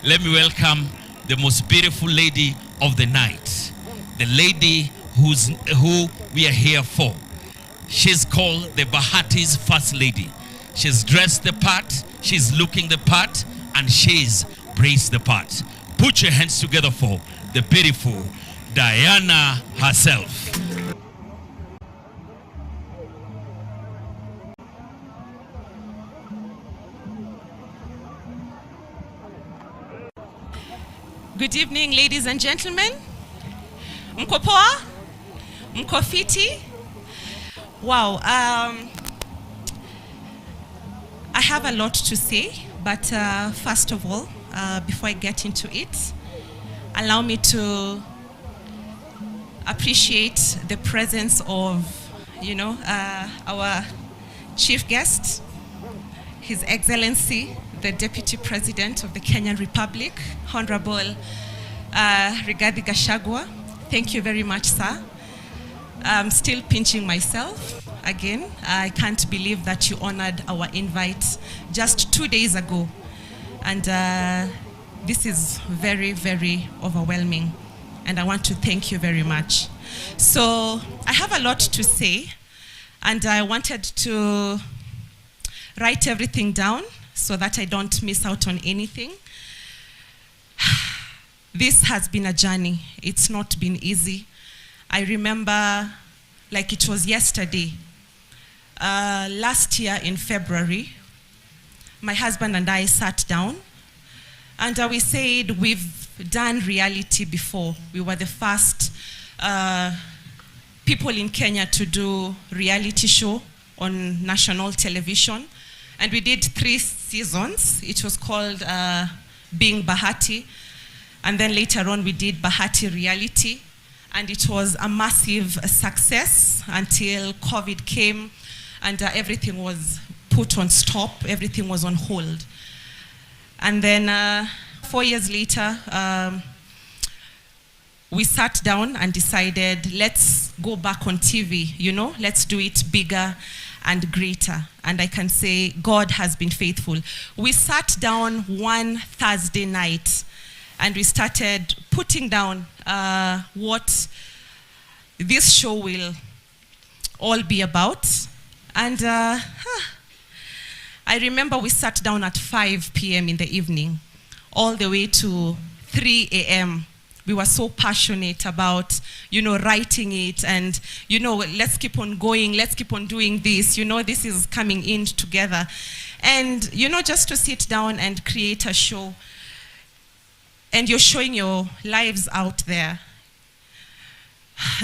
Let me welcome the most beautiful lady of the night. The lady who we are here for. She's called the Bahati's First Lady. She's dressed the part, she's looking the part, and she's braced the part. Put your hands together for the beautiful Diana herself. Good evening, ladies and gentlemen. Mko poa? Mko fiti? Wow. I have a lot to say, but first of all, before I get into it, allow me to appreciate the presence of, our chief guest, His Excellency, the Deputy President of the Kenyan Republic, Honorable Gachagua. Thank you very much, sir. I'm still pinching myself again. I can't believe that you honored our invite just 2 days ago. And this is very, very overwhelming. And I want to thank you very much. So I have a lot to say, and I wanted to write everything down so that I don't miss out on anything. This has been a journey. It's not been easy. I remember like it was yesterday. Last year in February, my husband and I sat down and we said we've done reality before. We were the first people in Kenya to do reality show on national television. And we did 3 seasons. It was called Being Bahati. And then later on we did Bahati Reality. And it was a massive success until COVID came and everything was put on stop. Everything was on hold. And then 4 years later, we sat down and decided, let's go back on TV, let's do it bigger and greater. And I can say God has been faithful. We sat down one Thursday night and we started putting down what this show will all be about. And I remember we sat down at 5 p.m. in the evening, all the way to 3 a.m. We were so passionate about, writing it and, let's keep on going, let's keep on doing this, this is coming in together. And, just to sit down and create a show, and you're showing your lives out there,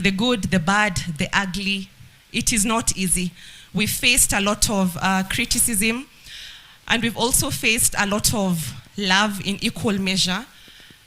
the good, the bad, the ugly. It is not easy. We've faced a lot of criticism, and we've also faced a lot of love in equal measure.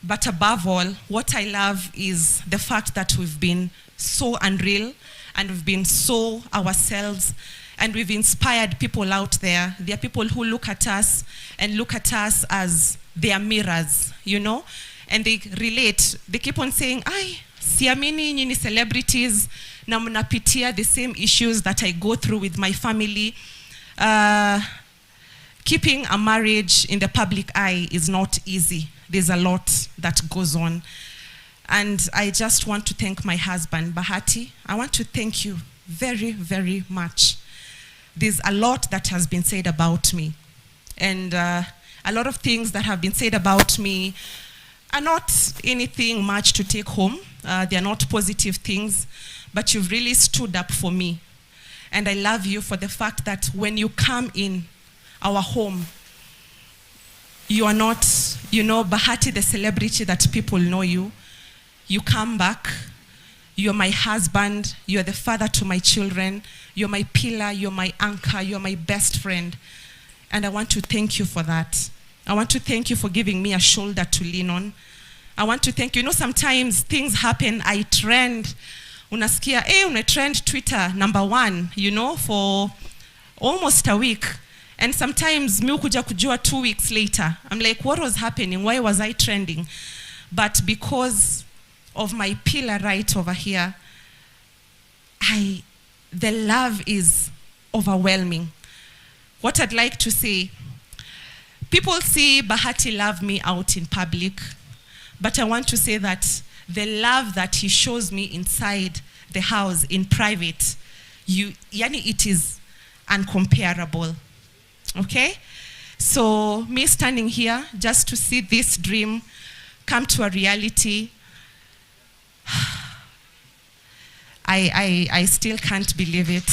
But above all, what I love is the fact that we've been so unreal and we've been so ourselves and we've inspired people out there. There are people who look at us and look at us as their mirrors, and they relate. They keep on saying, "Ay, siamini nyinyi celebrities na mnapitia the same issues that I go through with my family." Keeping a marriage in the public eye is not easy. There's a lot that goes on. And I just want to thank my husband, Bahati. I want to thank you very, very much. There's a lot that has been said about me. And a lot of things that have been said about me are not anything much to take home. They are not positive things. But you've really stood up for me. And I love you for the fact that when you come in our home, you are not, Bahati, the celebrity that people know you. You come back. You're my husband. You're the father to my children. You're my pillar. You're my anchor. You're my best friend. And I want to thank you for that. I want to thank you for giving me a shoulder to lean on. I want to thank you. Sometimes things happen. I trend. Unasikia, una trend Twitter #1, for almost a week. And sometimes mi ukuja kujua 2 weeks later. I'm like, what was happening? Why was I trending? But because of my pillar right over here, the love is overwhelming. What I'd like to say, People see Bahati love me out in public, but I want to say that the love that he shows me inside the house, in private, it is uncomparable. Okay? So me standing here just to see this dream come to a reality, I still can't believe it.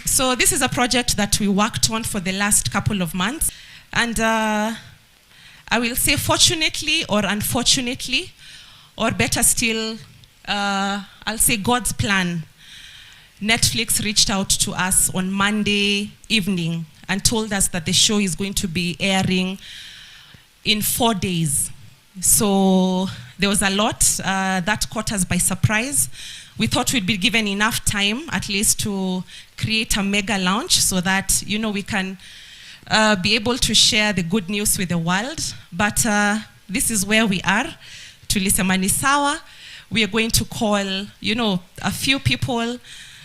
So this is a project that we worked on for the last couple of months. And I will say fortunately or unfortunately, or better still, I'll say God's plan. Netflix reached out to us on Monday evening and told us that the show is going to be airing in 4 days. So there was a lot that caught us by surprise. We thought we'd be given enough time at least to create a mega launch so that, we can be able to share the good news with the world. But this is where we are. Tulisema ni sawa. We are going to call, a few people,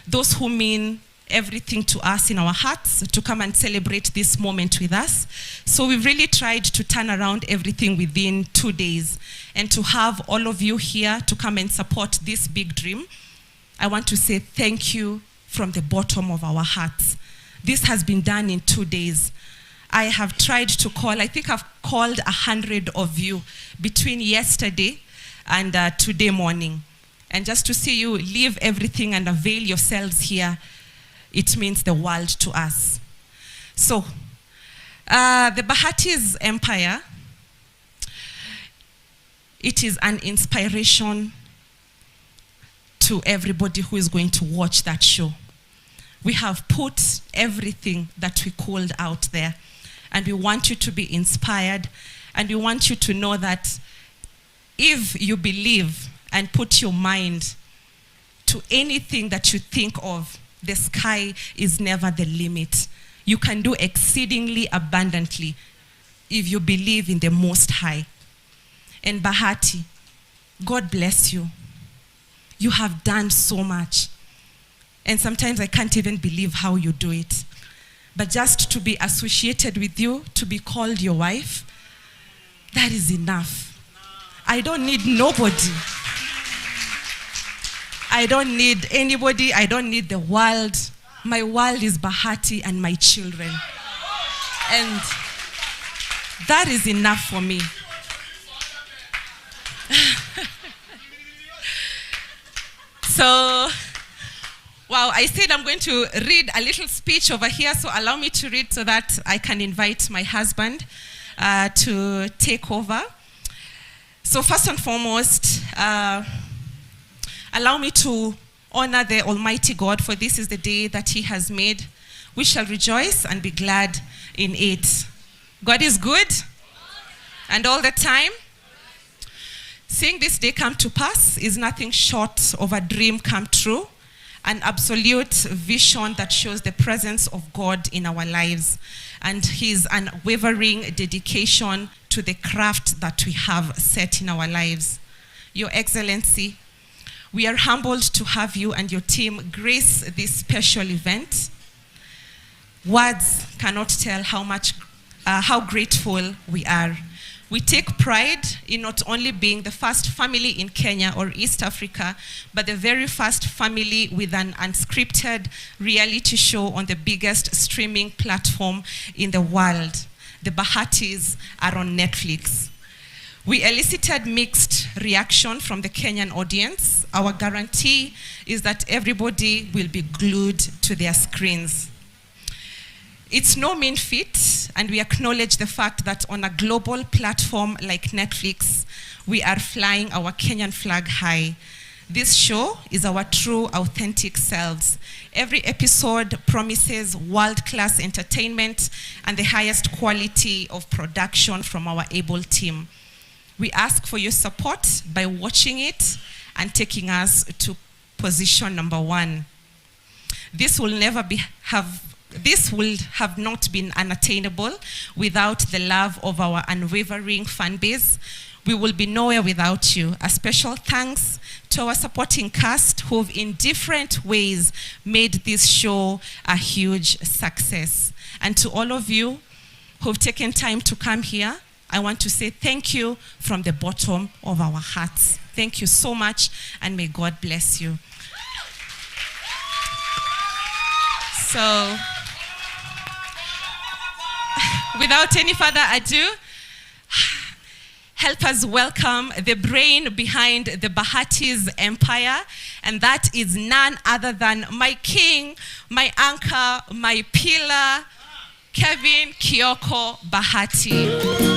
those who mean everything to us in our hearts, to come and celebrate this moment with us. So we've really tried to turn around everything within 2 days. And to have all of you here to come and support this big dream, I want to say thank you from the bottom of our hearts. This has been done in 2 days. I have tried to call, I think I've called 100 of you between yesterday and today morning. And just to see you leave everything and avail yourselves here, it means the world to us. So, the Bahati's empire, it is an inspiration to everybody who is going to watch that show. We have put everything that we called out there, and we want you to be inspired, and we want you to know that if you believe and put your mind to anything that you think of, the sky is never the limit. You can do exceedingly abundantly if you believe in the Most High. And Bahati, God bless you. You have done so much. And sometimes I can't even believe how you do it. But just to be associated with you, to be called your wife, that is enough. I don't need nobody. I don't need anybody. I don't need the world. My world is Bahati and my children. And that is enough for me. So, wow, I said I'm going to read a little speech over here, so allow me to read so that I can invite my husband to take over. So first and foremost, allow me to honor the Almighty God, for this is the day that He has made. We shall rejoice and be glad in it. God is good, and all the time. Seeing this day come to pass is nothing short of a dream come true, an absolute vision that shows the presence of God in our lives and His unwavering dedication to the craft that we have set in our lives. Your Excellency, we are humbled to have you and your team grace this special event. Words cannot tell how grateful we are. We take pride in not only being the first family in Kenya or East Africa, but the very first family with an unscripted reality show on the biggest streaming platform in the world. The Bahatis are on Netflix. We elicited mixed reaction from the Kenyan audience. Our guarantee is that everybody will be glued to their screens. It's no mean feat, and we acknowledge the fact that on a global platform like Netflix, we are flying our Kenyan flag high. This show is our true, authentic selves. Every episode promises world-class entertainment and the highest quality of production from our able team. We ask for your support by watching it and taking us to position number 1. This will have not been unattainable without the love of our unwavering fan base. We will be nowhere without you. A special thanks to our supporting cast who've in different ways made this show a huge success. And to all of you who've taken time to come here, I want to say thank you from the bottom of our hearts. Thank you so much, and may God bless you. So, without any further ado, help us welcome the brain behind the Bahati's empire, and that is none other than my king, my anchor, my pillar, Kevin Kioko Bahati.